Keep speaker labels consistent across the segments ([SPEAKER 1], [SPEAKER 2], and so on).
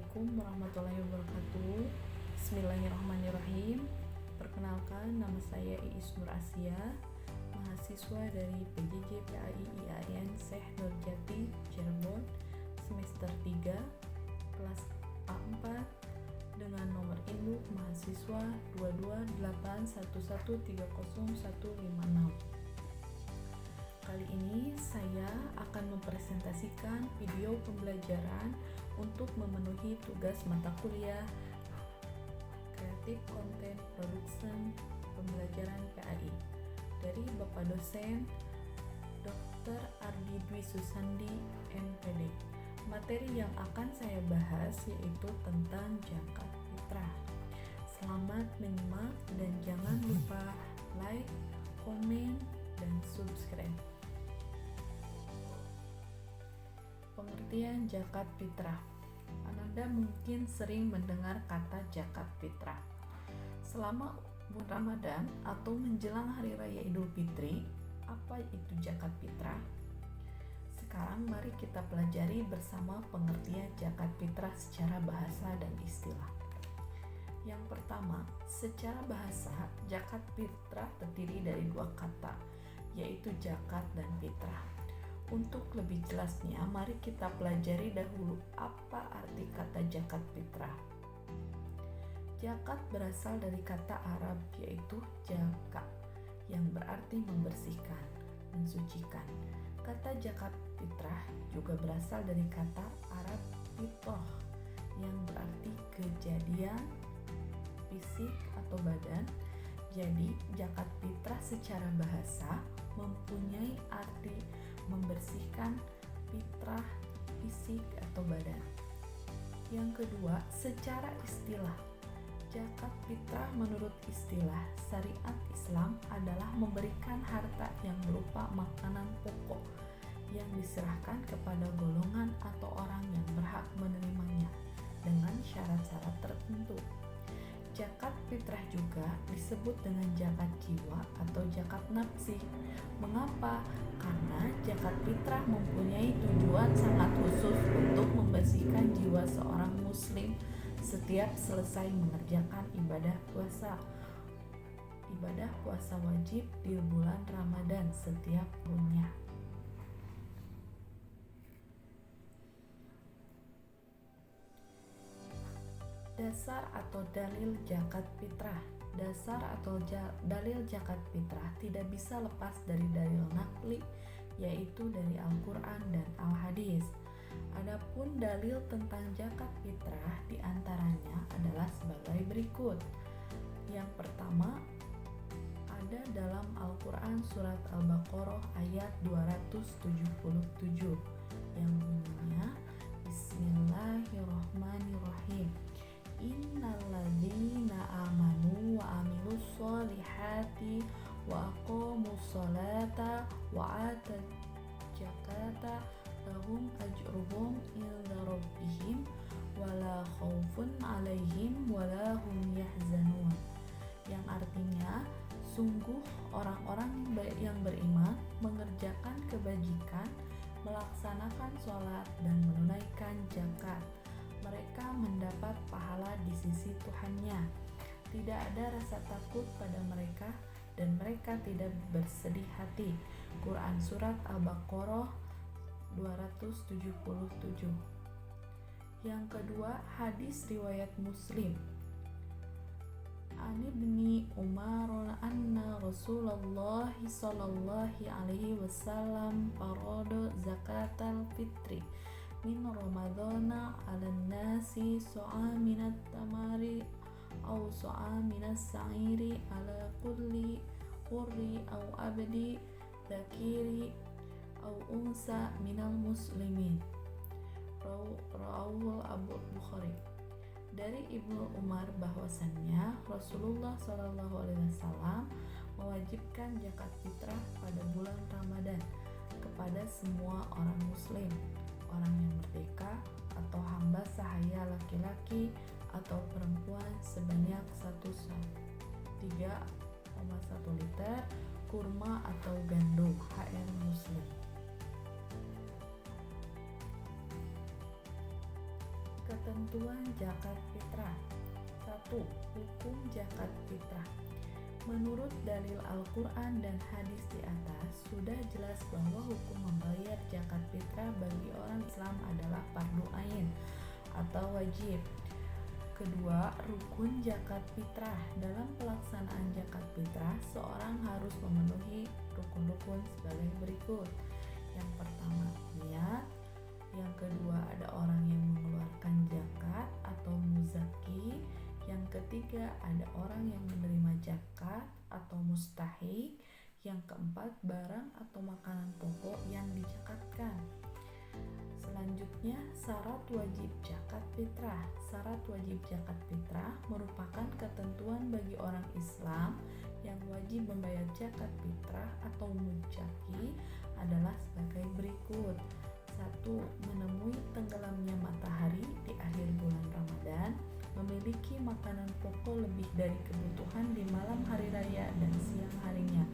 [SPEAKER 1] Assalamualaikum warahmatullahi wabarakatuh. Bismillahirrahmanirrahim. Perkenalkan, nama saya Iis Nur Asia, mahasiswa dari PJJ PAI IAIN Syekh Nurjati Cirebon, semester 3, kelas A4, dengan nomor induk mahasiswa 22811300156. Kali ini saya akan mempresentasikan video pembelajaran untuk memenuhi tugas mata kuliah Creative Content Production pembelajaran PAI dari Bapak dosen Dr. Ardi Dwi Susandi, MPD. Materi yang akan saya bahas yaitu tentang zakat fitrah. Selamat menyimak dan jangan lupa like, komen, dan subscribe. Pengertian zakat fitrah. Anda mungkin sering mendengar kata zakat fitrah. Selama bulan Ramadan atau menjelang hari raya Idul Fitri, apa itu zakat fitrah? Sekarang mari kita pelajari bersama pengertian zakat fitrah secara bahasa dan istilah. Yang pertama, secara bahasa, zakat fitrah terdiri dari dua kata, yaitu zakat dan fitrah. Untuk lebih jelasnya, mari kita pelajari dahulu apa arti kata zakat fitrah. Zakat berasal dari kata Arab yaitu zaka, yang berarti membersihkan, mensucikan. Kata zakat fitrah juga berasal dari kata Arab fitrah, yang berarti kejadian fisik atau badan. Jadi, zakat fitrah secara bahasa mempunyai arti membersihkan fitrah fisik atau badan. Yang kedua, secara istilah, zakat fitrah menurut istilah syariat Islam adalah memberikan harta yang berupa makanan pokok yang diserahkan kepada golongan atau orang yang berhak menerimanya dengan syarat-syarat tertentu. Zakat fitrah juga disebut dengan zakat jiwa atau zakat nafsi. Mengapa? Karena zakat fitrah mempunyai tujuan sangat khusus untuk membersihkan jiwa seorang muslim setiap selesai mengerjakan ibadah puasa. Ibadah puasa wajib di bulan Ramadan setiap tahunnya. Dasar atau dalil zakat fitrah. Dasar atau dalil zakat fitrah tidak bisa lepas dari dalil naqli, yaitu dari Al-Quran dan Al-Hadis. Adapun dalil tentang zakat fitrah diantaranya adalah sebagai berikut. Yang pertama, ada dalam Al-Quran surat Al-Baqarah ayat 277 yang bunyinya Bismillahirrahmanirrahim. Innalladzina amanu wa amilus solihati wa aqamus sholata wa atat zakata lahum ajruhum inda rabbihim wala khaufun alaihim wala hum yahzanun. Yang artinya, sungguh orang-orang yang beriman mengerjakan kebajikan, melaksanakan sholat dan menunaikan zakat, mereka mendapat pahala di sisi Tuhannya. Tidak ada rasa takut pada mereka dan mereka tidak bersedih hati. Quran Surat Al-Baqarah 277. Yang kedua, hadis riwayat Muslim. An Ibni Umar anna Rasulullah sallallahu alaihi wasallam farada zakatal fitri min Ramadana 'alan nasi so'a minat tamari aw so'a minas sa'iri ala kulli hurri aw abdi dzakiri aw unsa minal muslimin. Rawahul Abu Bukhari. Dari Ibnu Umar bahwasannya Rasulullah SAW mewajibkan zakat fitrah pada bulan Ramadan kepada semua orang muslim, orang yang merdeka atau hamba sahaya laki-laki atau perempuan sebanyak 3,1 liter kurma atau gandum HR muslim. Ketentuan zakat fitrah. 1. Hukum zakat fitrah. Menurut dalil Al-Quran dan hadis di atas, sudah jelas bahwa hukum membayar zakat fitrah bagi orang Islam adalah fardu ain atau wajib. Kedua, rukun zakat fitrah. Dalam pelaksanaan zakat fitrah, seorang harus memenuhi rukun-rukun sebagai berikut. Yang pertama, niat. Yang kedua, ada orang yang mengeluarkan zakat atau muzaki. Yang ketiga, ada orang yang menerima zakat atau mustahik. Yang keempat, barang atau makanan pokok yang dizakatkan. Selanjutnya, syarat wajib zakat fitrah. Syarat wajib zakat fitrah merupakan ketentuan bagi orang Islam yang wajib membayar zakat fitrah atau muzaki adalah sebagai berikut. 1. Menemui tenggelamnya matahari di akhir bulan Ramadan, memiliki makanan pokok lebih dari kebutuhan di malam hari raya dan siang harinya,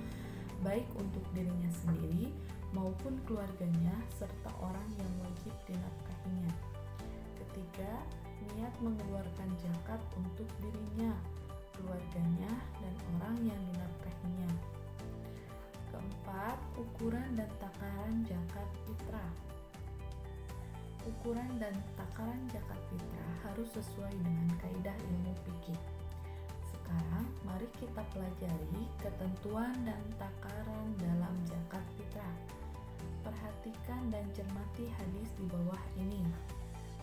[SPEAKER 1] baik untuk dirinya sendiri maupun keluarganya serta orang yang wajib dinafkahinya. Ketiga, niat mengeluarkan zakat untuk dirinya, keluarganya, dan orang yang dinafkahinya. Keempat, ukuran dan takaran zakat fitrah. Ukuran dan takaran zakat fitrah harus sesuai dengan kaidah ilmu fikih. Sekarang, mari kita pelajari ketentuan dan takaran dalam zakat fitrah. Perhatikan dan cermati hadis di bawah ini.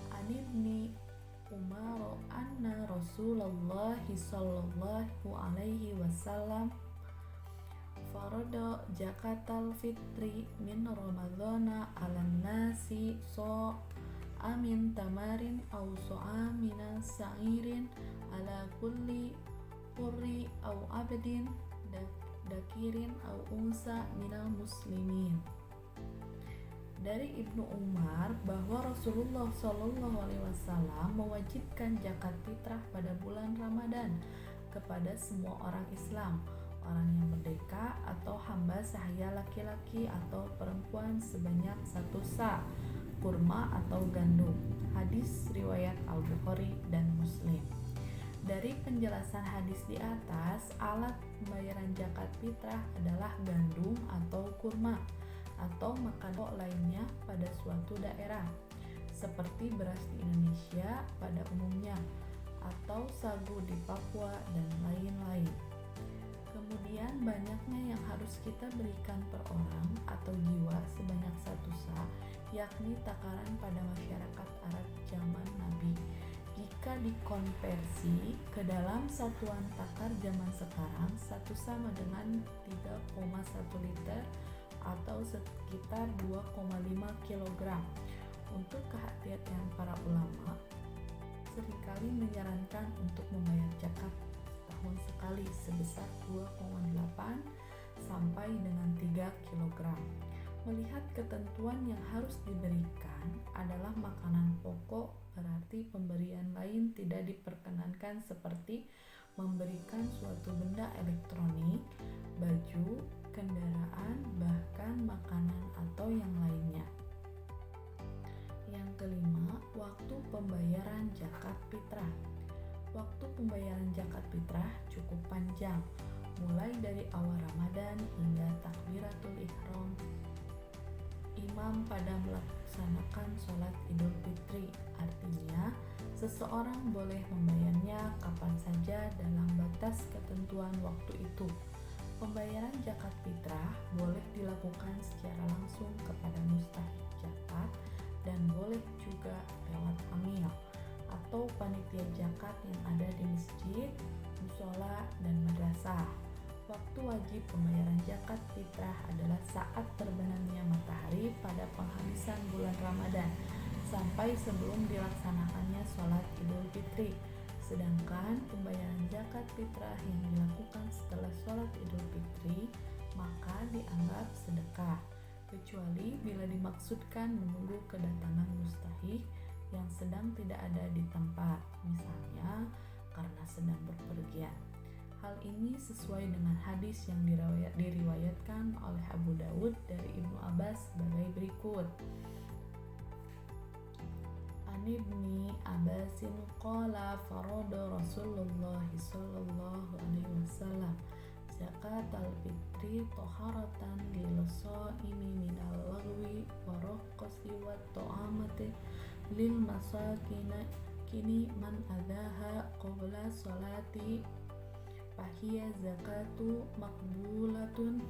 [SPEAKER 1] An Ibni Umar anna Rasulullah sallallahu alaihi wasallam farada zakatal fitri min Ramadhana 'alan nasi amin tamarin aw so'amina sa'irin ala kulli hurri aw abdin dakirin aw unsa minal muslimin. Dari Ibnu Umar bahwa Rasulullah Shallallahu Alaihi Wasallam mewajibkan zakat fitrah pada bulan Ramadan kepada semua orang Islam, orang yang merdeka atau hamba sahaya laki-laki atau perempuan sebanyak 1 sa' kurma atau gandum. Hadis riwayat Al-Bukhari dan Muslim. Dari penjelasan hadis di atas, alat pembayaran zakat fitrah adalah gandum atau kurma atau makanan pokok lainnya pada suatu daerah, seperti beras di Indonesia pada umumnya atau sagu di Papua dan lain-lain. Kemudian banyaknya yang harus kita berikan per orang atau jiwa sebanyak 1 sa', yakni takaran pada masyarakat Arab zaman Nabi. Jika dikonversi ke dalam satuan takar zaman sekarang, 1 sama dengan 3,1 liter atau sekitar 2,5 kg. Untuk kehati-hatian para ulama, seringkali menyarankan untuk membayar zakat setahun sekali sebesar 2,8 sampai dengan 3 kg. Melihat ketentuan yang harus diberikan adalah makanan pokok, berarti pemberian lain tidak diperkenankan seperti memberikan suatu benda elektronik, baju, kendaraan, bahkan makanan atau yang lainnya. Yang kelima, waktu pembayaran zakat fitrah. Waktu pembayaran zakat fitrah cukup panjang, mulai dari awal Ramadan hingga takbiratul ihram imam pada melaksanakan sholat Idul Fitri. Artinya, seseorang boleh membayarnya kapan saja dalam batas ketentuan waktu itu. Pembayaran zakat fitrah boleh dilakukan secara langsung kepada mustahik zakat dan boleh juga lewat amil atau panitia zakat yang ada di masjid, mushola, dan madrasah. Waktu wajib pembayaran zakat fitrah adalah saat terbenamnya matahari pada penghabisan bulan Ramadan sampai sebelum dilaksanakannya sholat Idul Fitri. Sedangkan pembayaran zakat fitrah yang dilakukan setelah sholat Idul Fitri maka dianggap sedekah, kecuali bila dimaksudkan menunggu kedatangan mustahik yang sedang tidak ada di tempat, misalnya karena sedang berpergian. Hal ini sesuai dengan hadis yang diriwayatkan oleh Abu Dawud dari Ibnu Abbas sebagai berikut. An Ibni Abbasin qala farada Rasulullah sallallahu alaihi wasallam zakatal fitri taharatan lil shaimi minal lagwi wa raqqasi wa ta'amati lil masakin kini man adaha qabla salati fahiya zakatu maqbulatun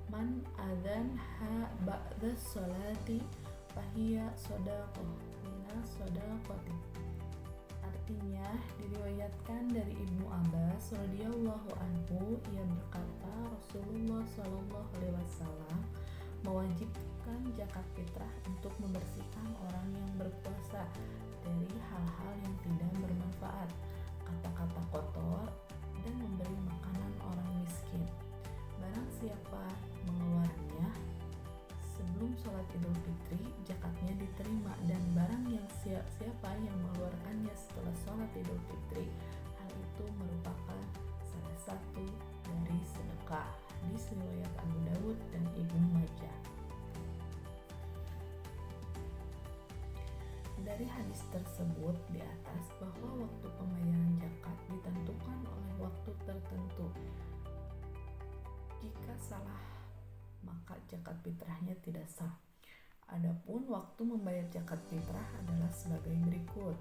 [SPEAKER 1] man adanha ba'da salati fahiya shadaqah minas shadaqati. Artinya diriwayatkan dari Ibnu Abbas radhiyallahu anhu, ia berkata Rasulullah shallallahu alaihi wasallam mewajibkan zakat fitrah untuk membersihkan orang yang berpuasa dari hal-hal yang tidak bermanfaat, kata-kata kotor, dan memberi makanan orang miskin. Barang siapa mengeluarkannya sebelum sholat Idul Fitri, zakatnya diterima, dan barang yang siapa yang mengeluarkannya setelah sholat Idul Fitri, hal itu merupakan salah satu dari sedekah. Hadis riwayat Abu Dawud dan Ibnu Majah. Dari hadis tersebut di atas bahwa waktu pembayaran zakat ditentukan oleh waktu tertentu. Jika salah, maka zakat fitrahnya tidak sah. Adapun waktu membayar zakat fitrah adalah sebagai berikut.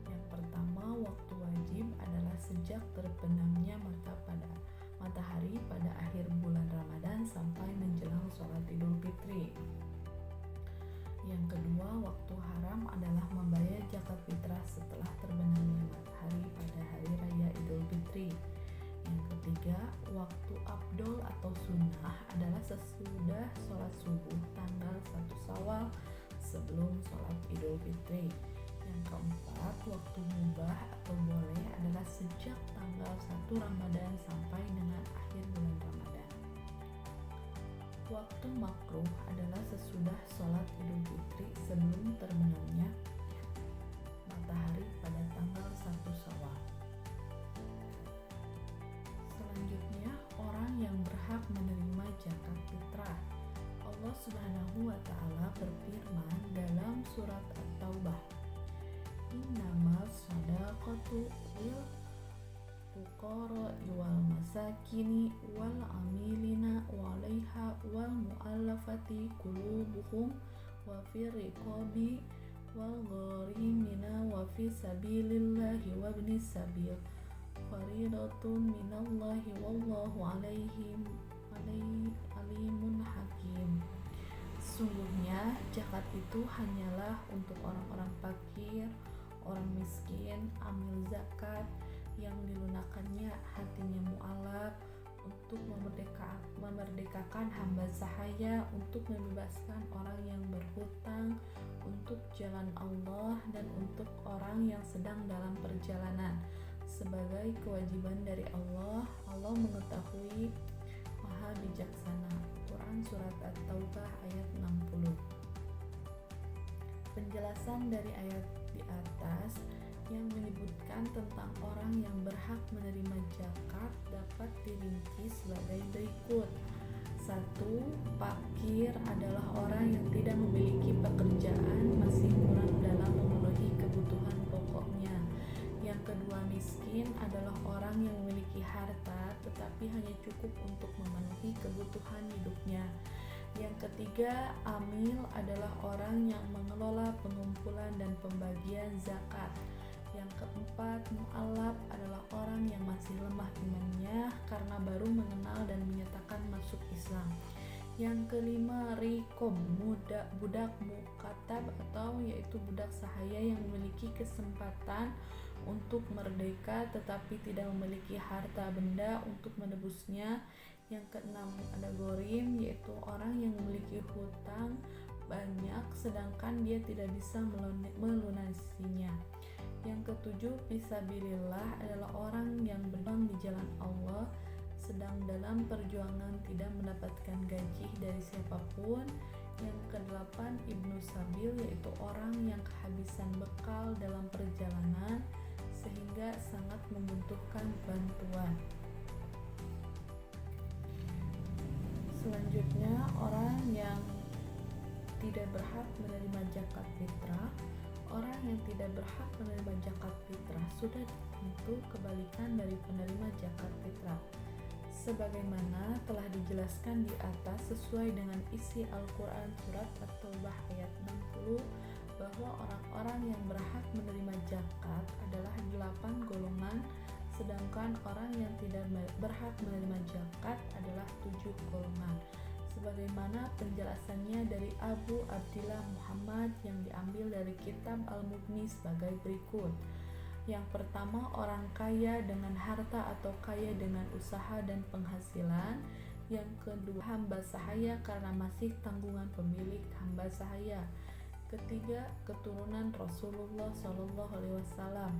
[SPEAKER 1] Yang pertama, waktu wajib adalah sejak terbenamnya matahari pada akhir bulan Ramadan sampai menjelang sholat Idul Fitri. Yang kedua, waktu haram adalah membayar zakat fitrah setelah terbenamnya matahari pada hari raya Idul Fitri. Yang ketiga, waktu abdol atau sunnah adalah sesudah sholat subuh tanggal 1 Syawal sebelum sholat Idul Fitri. Yang keempat, waktu mubah atau boleh adalah sejak tanggal 1 Ramadan sampai dengan akhir bulan Ramadan. Waktu makruh adalah sesudah sholat Idul Fitri sebelum terbenamnya matahari pada tanggal 1 Syawal. Selanjutnya, orang yang berhak menerima zakat fitrah. Allah Subhanahu wa taala berfirman dalam surat At-Taubah, "Innamas shadaqatu lil fuqara'i wal masakini wal amilina 'alaiha wal mu'allafati qulubuhum wa fir riqabi wal gharimina wa fi sabilillahi wa ibnis sabil faridatun minallahi wallahu alimun hakim." Sungguhnya zakat itu hanyalah untuk orang-orang fakir, orang miskin, amil zakat yang dilunakkannya hatinya mu'alaf, untuk memerdekakan hamba sahaya, untuk membebaskan orang yang berhutang untuk jalan Allah, dan untuk orang yang sedang dalam perjalanan sebagai kewajiban dari Allah. Allah mengetahui, Maha bijaksana. Quran Surat At-Taubah ayat 60. Penjelasan dari ayat di atas yang menyebutkan tentang orang yang berhak menerima zakat dapat dirinci sebagai berikut. 1. Fakir adalah orang yang tidak memiliki pekerjaan, masih kurang dalam memenuhi kebutuhan pokoknya. Yang kedua, miskin adalah orang yang memiliki harta tetapi hanya cukup untuk memenuhi kebutuhan hidupnya. Yang ketiga, amil adalah orang yang mengelola pengumpulan dan pembagian zakat. Yang keempat, mu'alaf adalah orang yang masih lemah imannya karena baru mengenal dan menyatakan masuk Islam. Yang kelima, riqab, budak mukatab atau yaitu budak sahaya yang memiliki kesempatan untuk merdeka tetapi tidak memiliki harta benda untuk menebusnya. Yang keenam, ada gorim, yaitu orang yang memiliki hutang banyak sedangkan dia tidak bisa melunasinya. Yang ketujuh, fisabilillah adalah orang yang berjuang di jalan Allah sedang dalam perjuangan tidak mendapatkan gaji dari siapapun. Yang kedelapan, ibnu sabil, yaitu orang yang kehabisan bekal dalam perjalanan sehingga sangat membutuhkan bantuan. Selanjutnya, orang yang tidak berhak menerima zakat fitrah Orang yang tidak berhak menerima zakat fitrah sudah tentu kebalikan dari penerima zakat fitrah. Sebagaimana telah dijelaskan di atas sesuai dengan isi Al-Quran surat At-Taubah ayat 60 bahwa orang-orang yang berhak menerima zakat adalah 8 golongan, sedangkan orang yang tidak berhak menerima zakat adalah 7 golongan. Sebagaimana penjelasannya dari Abu Abdillah Muhammad yang diambil dari kitab Al-Mughni sebagai berikut. Yang pertama, orang kaya dengan harta atau kaya dengan usaha dan penghasilan. Yang kedua, hamba sahaya karena masih tanggungan pemilik hamba sahaya. Ketiga, keturunan Rasulullah SAW.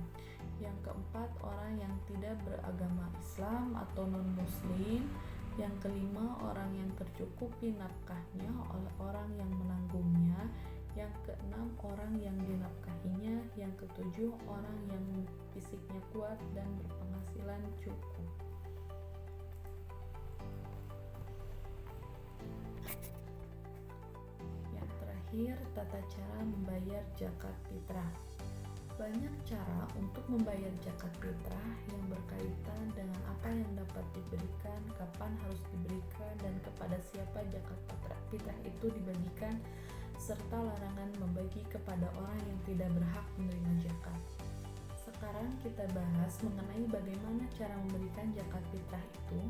[SPEAKER 1] Yang keempat, orang yang tidak beragama Islam atau non-Muslim. Yang kelima, orang yang tercukupi nafkahnya oleh orang yang menanggungnya. Yang keenam, orang yang dinafkahinya. Yang ketujuh, orang yang fisiknya kuat dan berpenghasilan cukup. Yang terakhir, tata cara membayar zakat fitrah. Banyak cara untuk membayar zakat fitrah yang berkaitan dengan apa yang dapat diberikan, kapan harus diberikan, dan kepada siapa zakat fitrah itu dibagikan, serta larangan membagi kepada orang yang tidak berhak menerima zakat. Sekarang kita bahas mengenai bagaimana cara memberikan zakat fitrah itu.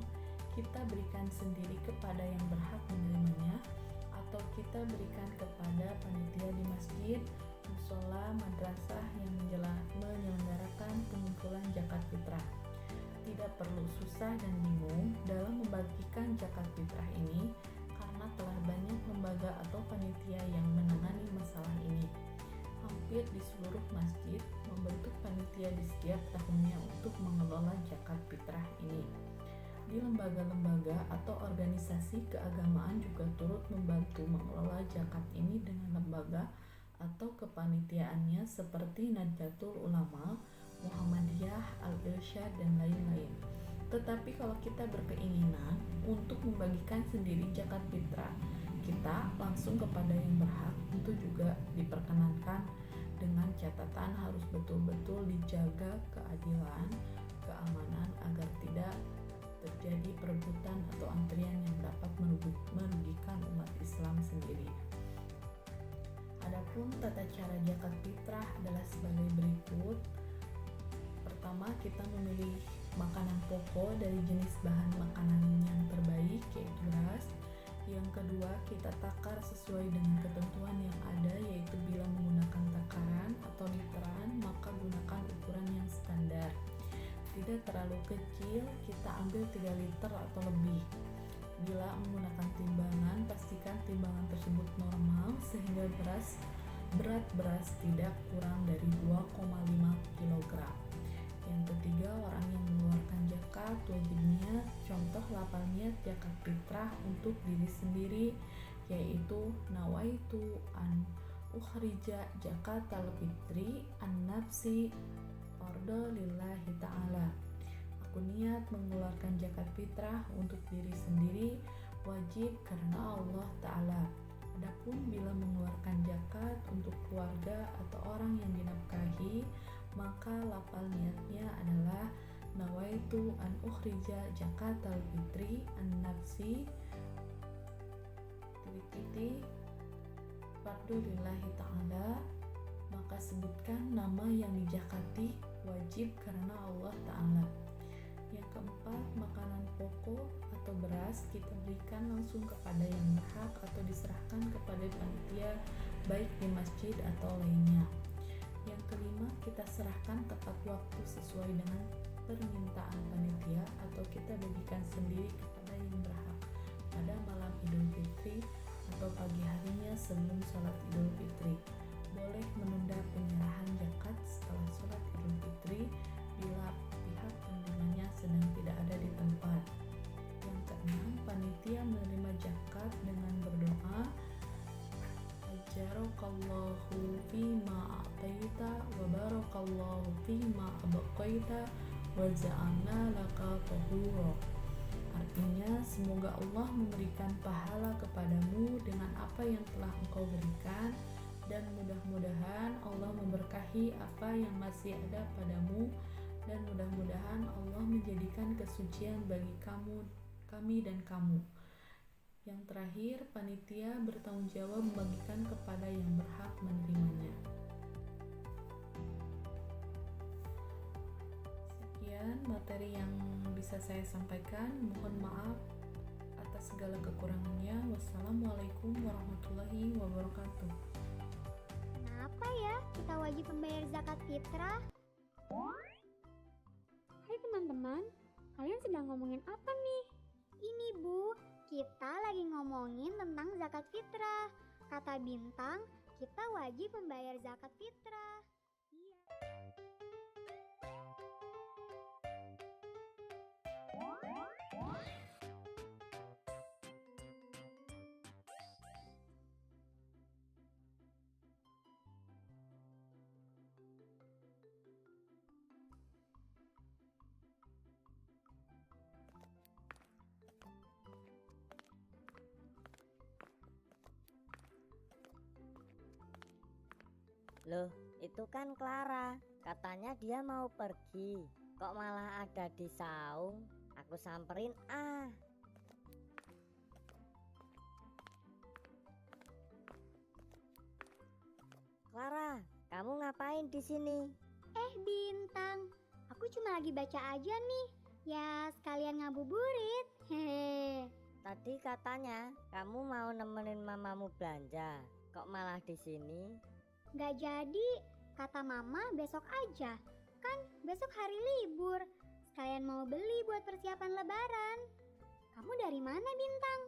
[SPEAKER 1] Kita berikan sendiri kepada yang berhak menerimanya, atau kita berikan kepada panitia di masjid, musola, madrasah yang menyelenggarakan pengumpulan zakat fitrah. Tidak perlu susah dan bingung dalam membagikan zakat fitrah ini, karena telah banyak lembaga atau panitia yang menangani masalah ini. Hampir di seluruh masjid membentuk panitia di setiap tahunnya untuk mengelola zakat fitrah ini. Di lembaga-lembaga atau organisasi keagamaan juga turut membantu mengelola zakat ini dengan lembaga atau kepanitiaannya seperti Nahdlatul Ulama, Muhammadiyah, Al-Irsyad, dan lain-lain. Tetapi kalau kita berkeinginan untuk membagikan sendiri zakat fitrah, kita langsung kepada yang berhak, itu juga diperkenankan, dengan catatan harus betul-betul dijaga keadilan, keamanan agar tidak terjadi perebutan atau antrian yang dapat merugikan umat Islam sendiri. Adapun tata cara zakat fitrah adalah sebagai berikut. Pertama, kita memilih makanan pokok dari jenis bahan makanan yang terbaik, yaitu beras. Yang kedua, kita takar sesuai dengan ketentuan yang ada, yaitu bila menggunakan takaran atau literan, maka gunakan ukuran yang standar. Tidak terlalu kecil, kita ambil 3 liter atau lebih. Bila menggunakan timbangan, pastikan timbangan tersebut normal sehingga berat beras tidak kurang dari 2,5 kg. Yang ketiga, orang yang mengeluarkan zakat wajib niat. Contoh lafal niat zakat fitrah untuk diri sendiri, yaitu nawaitu an ukhrija zakatal fitri an nafsi fardo lillahi ta'ala. Aku niat mengeluarkan zakat fitrah untuk diri sendiri, wajib karena Allah Ta'ala. Adapun bila mengeluarkan zakat untuk keluarga atau orang yang dinafkahi, maka lafal niatnya adalah nawaitu an ukhrija zakatal fitri an nafsi fardu lillahi ta'ala. Maka sebutkan nama yang dijakati, wajib karena Allah Ta'ala. Yang keempat, makanan pokok atau beras kita berikan langsung kepada yang berhak atau diserahkan kepada panitia baik di masjid atau lainnya. Yang kelima, kita serahkan tepat waktu sesuai dengan permintaan panitia atau kita bagikan sendiri kepada yang berhak pada malam Idul Fitri atau pagi harinya sebelum sholat Idul Fitri. Boleh menunda penyerahan zakat setelah sholat Idul Fitri bila pihak penerimanya sedang tidak ada di tempat. Yang keenam, panitia menerima zakat dengan berdoa, Ajarakallahu fima a'taita wa barakallahu fima abqaita wa ja'alna laka tahura. Artinya, semoga Allah memberikan pahala kepadamu dengan apa yang telah engkau berikan, Dan mudah-mudahan Allah memberkahi apa yang masih ada padamu, dan mudah-mudahan Allah menjadikan kesucian bagi kami dan kamu. Yang terakhir, panitia bertanggung jawab membagikan kepada yang berhak menerimanya. Sekian materi yang bisa saya sampaikan. Mohon maaf atas segala kekurangannya. Wassalamualaikum warahmatullahi wabarakatuh.
[SPEAKER 2] Kenapa ya kita wajib membayar zakat fitrah?
[SPEAKER 3] Hai teman-teman, kalian sedang ngomongin apa nih?
[SPEAKER 2] Ini Bu, kita lagi ngomongin tentang zakat fitrah. Kata Bintang, kita wajib membayar zakat fitrah. Iya.
[SPEAKER 4] Loh, itu kan Clara. Katanya dia mau pergi. Kok malah ada di saung? Aku samperin ah. Clara, kamu ngapain di sini?
[SPEAKER 2] Bintang, aku cuma lagi baca aja nih. Ya, sekalian ngabuburit. Hehe.
[SPEAKER 4] Tadi katanya kamu mau nemenin mamamu belanja. Kok malah di sini?
[SPEAKER 2] Gak jadi, kata Mama besok aja. Kan besok hari libur. Sekalian mau beli buat persiapan lebaran. Kamu dari mana, Bintang?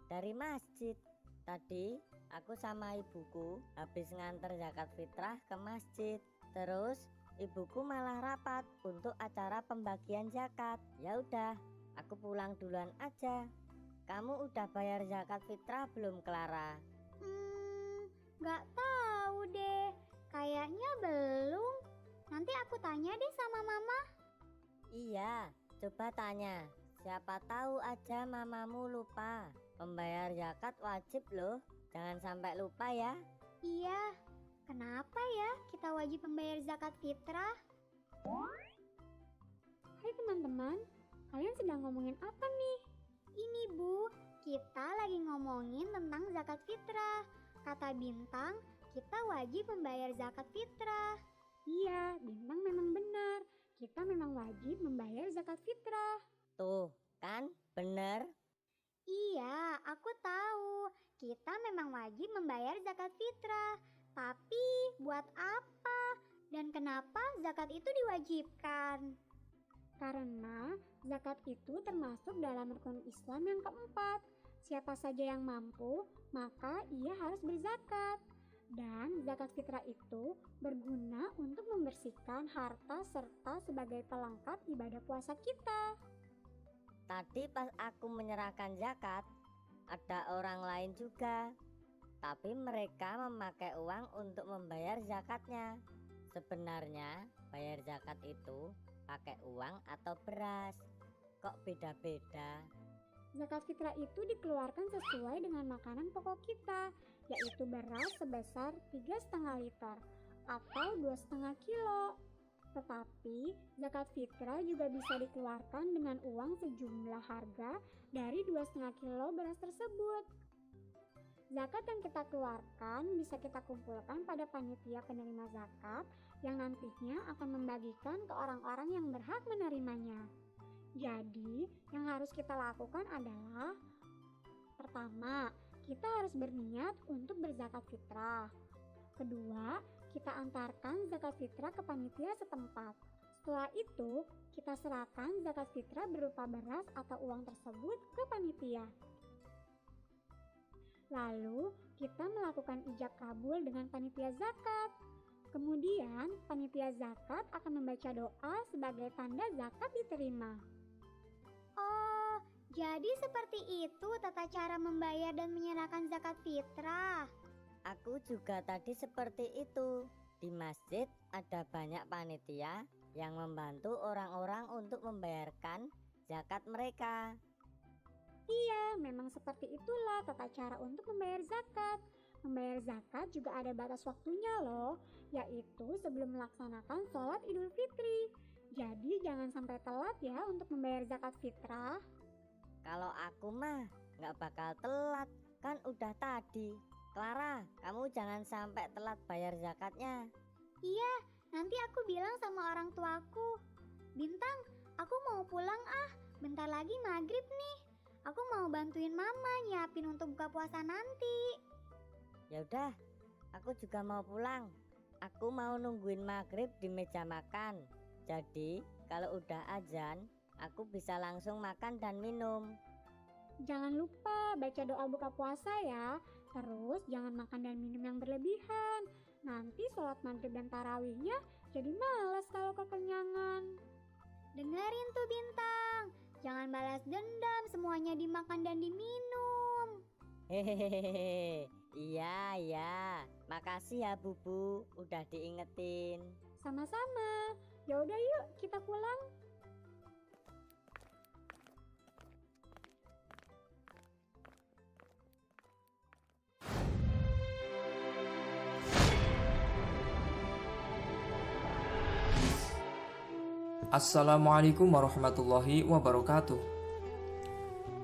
[SPEAKER 4] Dari masjid. Tadi aku sama ibuku habis nganter zakat fitrah ke masjid. Terus ibuku malah rapat untuk acara pembagian zakat. Ya udah, aku pulang duluan aja. Kamu udah bayar zakat fitrah belum, Clara?
[SPEAKER 2] Gak tahu deh. Kayaknya belum. Nanti aku tanya deh sama Mama.
[SPEAKER 4] Iya, coba tanya. Siapa tahu aja mamamu lupa. Membayar zakat wajib loh. Jangan sampai lupa ya.
[SPEAKER 2] Iya, kenapa ya kita wajib membayar zakat fitrah?
[SPEAKER 3] Hai teman-teman, kalian sedang ngomongin apa nih?
[SPEAKER 2] Ini Bu, kita lagi ngomongin tentang zakat fitrah. Kata Bintang, kita wajib membayar zakat fitrah.
[SPEAKER 3] Iya, Bintang memang benar. Kita memang wajib membayar zakat fitrah.
[SPEAKER 4] Tuh, kan bener.
[SPEAKER 2] Iya, aku tahu. Kita memang wajib membayar zakat fitrah. Tapi buat apa? Dan kenapa zakat itu diwajibkan?
[SPEAKER 3] Karena zakat itu termasuk dalam rukun Islam yang keempat. Siapa saja yang mampu, maka ia harus berzakat. Dan zakat fitrah itu berguna untuk membersihkan harta serta sebagai pelengkap ibadah puasa kita.
[SPEAKER 4] Tadi pas aku menyerahkan zakat, ada orang lain juga. Tapi mereka memakai uang untuk membayar zakatnya. Sebenarnya bayar zakat itu pakai uang atau beras. Kok beda-beda?
[SPEAKER 3] Zakat fitrah itu dikeluarkan sesuai dengan makanan pokok kita, yaitu beras sebesar 3,5 liter atau 2,5 kilo. Tetapi zakat fitrah juga bisa dikeluarkan dengan uang sejumlah harga dari 2,5 kilo beras tersebut. Zakat yang kita keluarkan bisa kita kumpulkan pada panitia penerima zakat yang nantinya akan membagikan ke orang-orang yang berhak menerimanya. Jadi, yang harus kita lakukan adalah pertama, kita harus berniat untuk berzakat fitrah. Kedua, kita antarkan zakat fitrah ke panitia setempat. Setelah itu, kita serahkan zakat fitrah berupa beras atau uang tersebut ke panitia. Lalu, kita melakukan ijab kabul dengan panitia zakat. Kemudian, panitia zakat akan membaca doa sebagai tanda zakat diterima.
[SPEAKER 2] Oh, jadi seperti itu tata cara membayar dan menyerahkan zakat fitrah.
[SPEAKER 4] Aku juga tadi seperti itu. Di masjid ada banyak panitia yang membantu orang-orang untuk membayarkan zakat mereka.
[SPEAKER 3] Iya, memang seperti itulah tata cara untuk membayar zakat. Membayar zakat juga ada batas waktunya loh, yaitu sebelum melaksanakan sholat Idul Fitri. Jadi jangan sampai telat ya untuk membayar zakat fitrah.
[SPEAKER 4] Kalau aku mah nggak bakal telat, kan udah tadi. Clara, kamu jangan sampai telat bayar zakatnya.
[SPEAKER 2] Iya, nanti aku bilang sama orang tuaku. Bintang, aku mau pulang ah. Bentar lagi maghrib nih. Aku mau bantuin mama nyiapin untuk buka puasa nanti.
[SPEAKER 4] Ya udah, aku juga mau pulang. Aku mau nungguin maghrib di meja makan. Jadi, kalau udah azan, aku bisa langsung makan dan minum.
[SPEAKER 3] Jangan lupa baca doa buka puasa ya. Terus jangan makan dan minum yang berlebihan. Nanti sholat maghrib dan tarawihnya jadi malas kalau kekenyangan.
[SPEAKER 2] Dengerin tuh Bintang. Jangan balas dendam, semuanya dimakan dan diminum.
[SPEAKER 4] Hehehe, iya. Makasih ya Bubu, udah diingetin.
[SPEAKER 3] Sama-sama. Ya udah yuk kita pulang.
[SPEAKER 5] Assalamualaikum warahmatullahi wabarakatuh.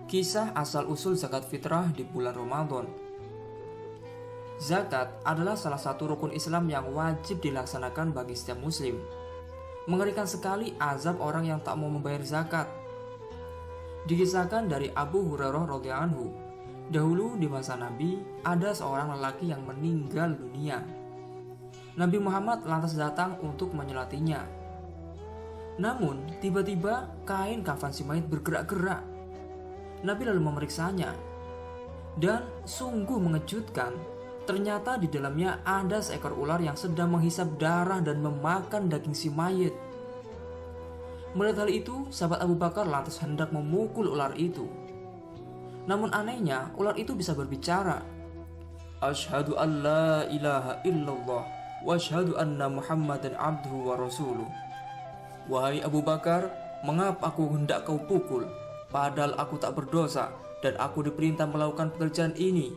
[SPEAKER 5] Kisah asal-usul zakat fitrah di bulan Ramadan. Zakat adalah salah satu rukun Islam yang wajib dilaksanakan bagi setiap muslim. Mengerikan sekali azab orang yang tak mau membayar zakat. Dikisahkan dari Abu Hurairah radhiyallahu anhu, dahulu di masa Nabi ada seorang lelaki yang meninggal dunia. Nabi Muhammad lantas datang untuk menyolatinya. Namun, tiba-tiba kain kafan si mayit bergerak-gerak. Nabi lalu memeriksanya. Dan sungguh mengejutkan, ternyata di dalamnya ada seekor ular yang sedang menghisap darah dan memakan daging si mayit. Melihat hal itu, sahabat Abu Bakar lantas hendak memukul ular itu. Namun anehnya, ular itu bisa berbicara. Asyhadu an la ilaha illallah wa asyhadu anna Muhammadan abduhu wa rasuluh. Wahai Abu Bakar, mengapa aku hendak kau pukul? Padahal aku tak berdosa dan aku diperintah melakukan pekerjaan ini.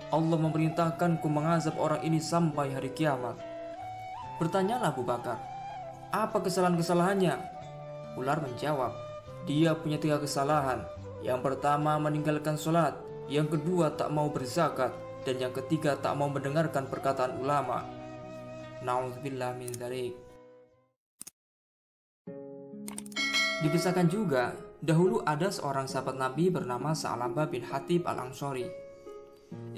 [SPEAKER 5] Allah memerintahkanku mengazab orang ini sampai hari kiamat. Bertanyalah Abu Bakar, apa kesalahan-kesalahannya? Ular menjawab, dia punya 3 kesalahan. Yang pertama meninggalkan sholat, yang kedua tak mau berzakat, dan yang ketiga tak mau mendengarkan perkataan ulama. Na'udzubillah min dzalik. Dikisahkan juga, dahulu ada seorang sahabat Nabi bernama Sa'labah bin Hatib al-Ansori.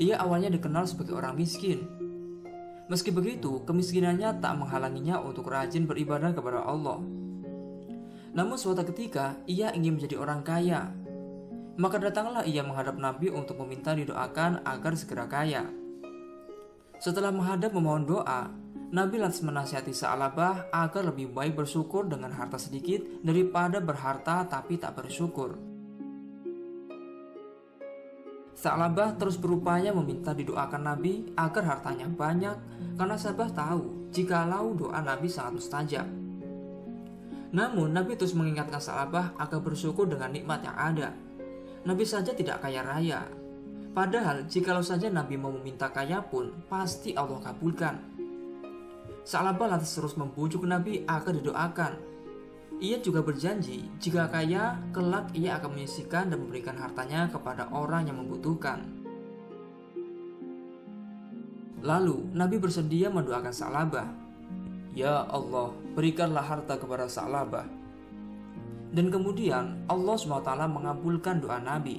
[SPEAKER 5] Ia awalnya dikenal sebagai orang miskin. Meski begitu, kemiskinannya tak menghalanginya untuk rajin beribadah kepada Allah. Namun suatu ketika, ia ingin menjadi orang kaya. Maka datanglah ia menghadap Nabi untuk meminta didoakan agar segera kaya. Setelah menghadap memohon doa, Nabi lantas menasihati Sa'labah agar lebih baik bersyukur dengan harta sedikit daripada berharta tapi tak bersyukur. Sa'labah terus berupaya meminta didoakan Nabi agar hartanya banyak, karena Sa'labah tahu jikalau doa Nabi sangat mustajab. Namun Nabi terus mengingatkan Sa'labah agar bersyukur dengan nikmat yang ada. Nabi saja tidak kaya raya. Padahal jikalau saja Nabi mau meminta kaya pun pasti Allah kabulkan. Sa'labah lantas terus membujuk Nabi agar didoakan. Ia juga berjanji jika kaya, kelak ia akan menyisihkan dan memberikan hartanya kepada orang yang membutuhkan. Lalu Nabi bersedia mendoakan Sa'labah. Ya Allah, berikanlah harta kepada Sa'labah. Dan kemudian Allah SWT mengabulkan doa Nabi.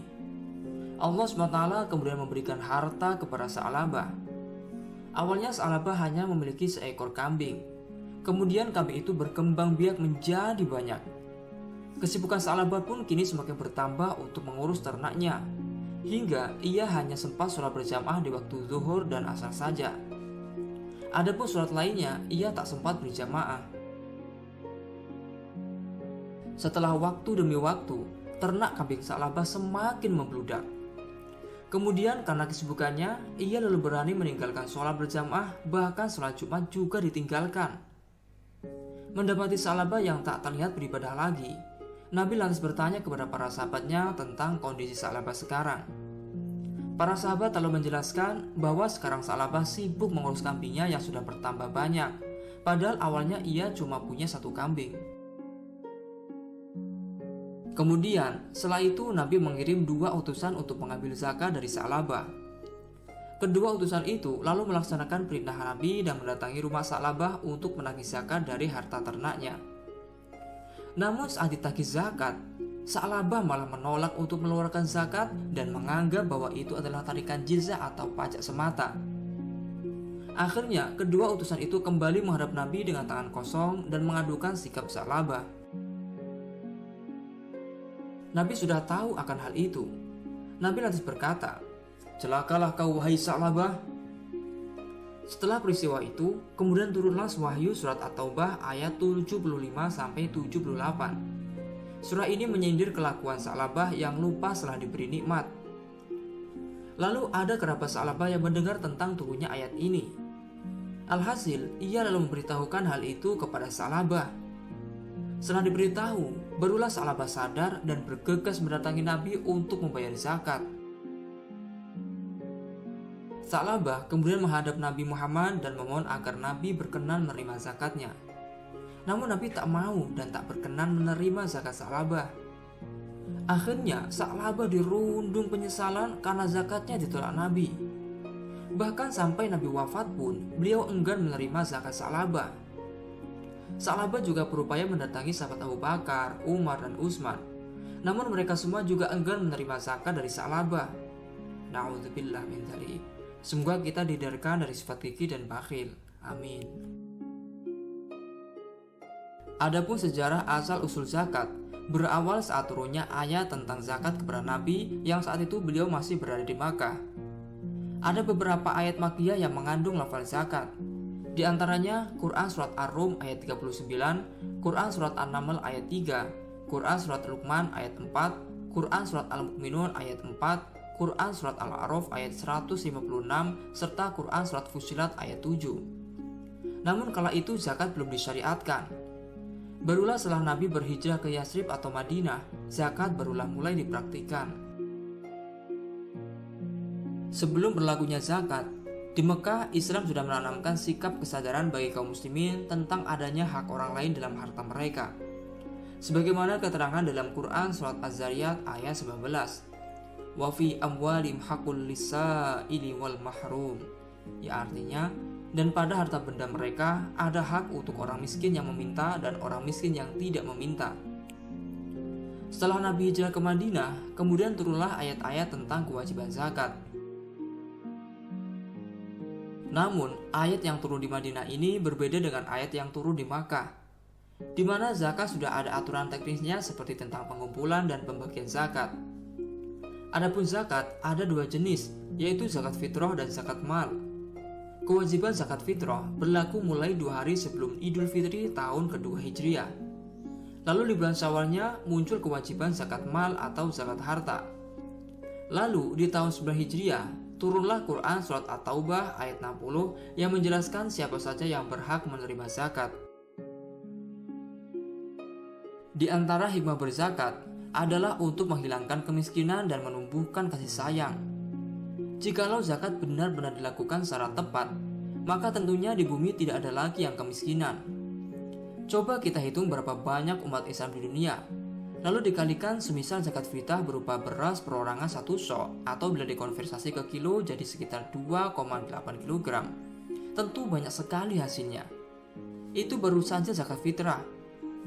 [SPEAKER 5] Allah SWT kemudian memberikan harta kepada Sa'labah. Awalnya Sa'labah hanya memiliki seekor kambing. Kemudian kambing itu berkembang biak menjadi banyak. Kesibukan Sa'labah pun kini semakin bertambah untuk mengurus ternaknya. Hingga ia hanya sempat sholat berjamaah di waktu zuhur dan asar saja. Adapun sholat lainnya, ia tak sempat berjamaah. Setelah waktu demi waktu, ternak kambing Sa'labah semakin membludak. Kemudian karena kesibukannya, ia lalu berani meninggalkan sholat berjamaah, bahkan sholat Jumat juga ditinggalkan. Mendapati Sa'labah yang tak terlihat beribadah lagi, Nabi lantas bertanya kepada para sahabatnya tentang kondisi Sa'labah sekarang. Para sahabat lalu menjelaskan bahwa sekarang Sa'labah sibuk mengurus kambingnya yang sudah bertambah banyak, padahal awalnya ia cuma punya 1 kambing. Kemudian, setelah itu Nabi mengirim 2 utusan untuk mengambil zakat dari Sa'labah. Kedua utusan itu lalu melaksanakan perintah Nabi dan mendatangi rumah Sa'labah untuk menagih zakat dari harta ternaknya. Namun saat ditagih zakat, Sa'labah malah menolak untuk mengeluarkan zakat dan menganggap bahwa itu adalah tarikan jizya atau pajak semata. Akhirnya, kedua utusan itu kembali menghadap Nabi dengan tangan kosong dan mengadukan sikap Sa'labah. Nabi sudah tahu akan hal itu. Nabi lantas berkata, "Celakalah kau wahai Sa'labah." Setelah peristiwa itu, kemudian turunlah wahyu surat At-Taubah ayat 75-78. Surah ini menyindir kelakuan Sa'labah yang lupa setelah diberi nikmat. Lalu ada kerabat Sa'labah yang mendengar tentang turunnya ayat ini. Alhasil, ia lalu memberitahukan hal itu kepada Sa'labah. Setelah diberitahu, barulah Sa'labah sadar dan bergegas mendatangi Nabi untuk membayar zakat. Sa'labah kemudian menghadap Nabi Muhammad dan memohon agar Nabi berkenan menerima zakatnya. Namun Nabi tak mau dan tak berkenan menerima zakat Sa'labah. Akhirnya Sa'labah dirundung penyesalan karena zakatnya ditolak Nabi. Bahkan sampai Nabi wafat pun beliau enggan menerima zakat Sa'labah. Sa'labah juga berupaya mendatangi sahabat Abu Bakar, Umar, dan Utsman. Namun mereka semua juga enggan menerima zakat dari Sa'labah. Na'udzubillah min dzalik. Semoga kita dihindarkan dari sifat gigih dan bakhil. Amin. Adapun sejarah asal-usul zakat berawal saat turunnya ayat tentang zakat kepada Nabi yang saat itu beliau masih berada di Makkah. Ada beberapa ayat Makkiyah yang mengandung lafaz zakat. Di antaranya Quran Surat Ar-Rum ayat 39, Quran Surat An-Naml ayat 3, Quran Surat Luqman ayat 4, Quran Surat Al-Mu'minun ayat 4, Quran Surat Al-A'raf ayat 156, serta Quran Surat Fussilat ayat 7. Namun kala itu zakat belum disyariatkan. Barulah setelah Nabi berhijrah ke Yasrib atau Madinah, zakat barulah mulai dipraktikkan. Sebelum berlakunya zakat, di Mekah Islam sudah menanamkan sikap kesadaran bagi kaum muslimin tentang adanya hak orang lain dalam harta mereka. Sebagaimana keterangan dalam Quran Surat Az-Zariyat ayat 19. Wa fi amwalim haqqul lisa'ili wal mahrum. Ya artinya, dan pada harta benda mereka ada hak untuk orang miskin yang meminta dan orang miskin yang tidak meminta. Setelah Nabi hijrah ke Madinah, kemudian turunlah ayat-ayat tentang kewajiban zakat. Namun, ayat yang turun di Madinah ini berbeda dengan ayat yang turun di Makkah, di mana zakat sudah ada aturan teknisnya seperti tentang pengumpulan dan pembagian zakat. Adapun zakat ada 2 jenis, yaitu zakat fitrah dan zakat mal. Kewajiban zakat fitrah berlaku mulai 2 hari sebelum Idul Fitri tahun kedua Hijriah. Lalu di bulan Syawalnya muncul kewajiban zakat mal atau zakat harta. Lalu di tahun 9 Hijriah turunlah Quran Surat At-Taubah ayat 60 yang menjelaskan siapa saja yang berhak menerima zakat. Di antara hikmah berzakat adalah untuk menghilangkan kemiskinan dan menumbuhkan kasih sayang. Jikalau zakat benar-benar dilakukan secara tepat, maka tentunya di bumi tidak ada lagi yang kemiskinan. Coba kita hitung berapa banyak umat Islam di dunia, lalu dikalikan semisal zakat fitrah berupa beras perorangan 1 sok, atau bila dikonversasi ke kilo jadi sekitar 2,8 kg. Tentu banyak sekali hasilnya. Itu baru saja zakat fitrah.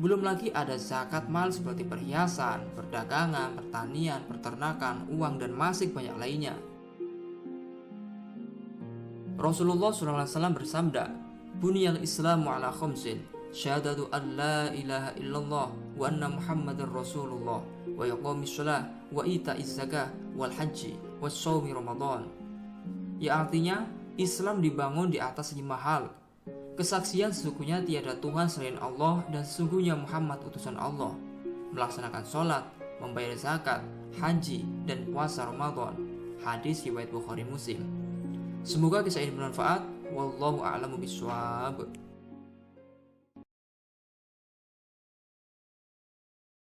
[SPEAKER 5] Belum lagi ada zakat mal seperti perhiasan, perdagangan, pertanian, peternakan, uang, dan masih banyak lainnya. Rasulullah SAW bersabda, "Buniyal Islamu ala khamsin, syahadatu an la ilaha illallah wa anna Muhammadar Rasulullah, wa iqamis shalah, wa ita'iz zakah, wal haji, wa shaumi Ramadan." Ya artinya, Islam dibangun di atas 5 hal. Kesaksian sesungguhnya tiada Tuhan selain Allah dan sesungguhnya Muhammad utusan Allah, melaksanakan sholat, membayar zakat, haji, dan puasa Ramadan. Hadis riwayat Bukhari Muslim. Semoga kisah ini bermanfaat. Wallahu a'lamu bishawab.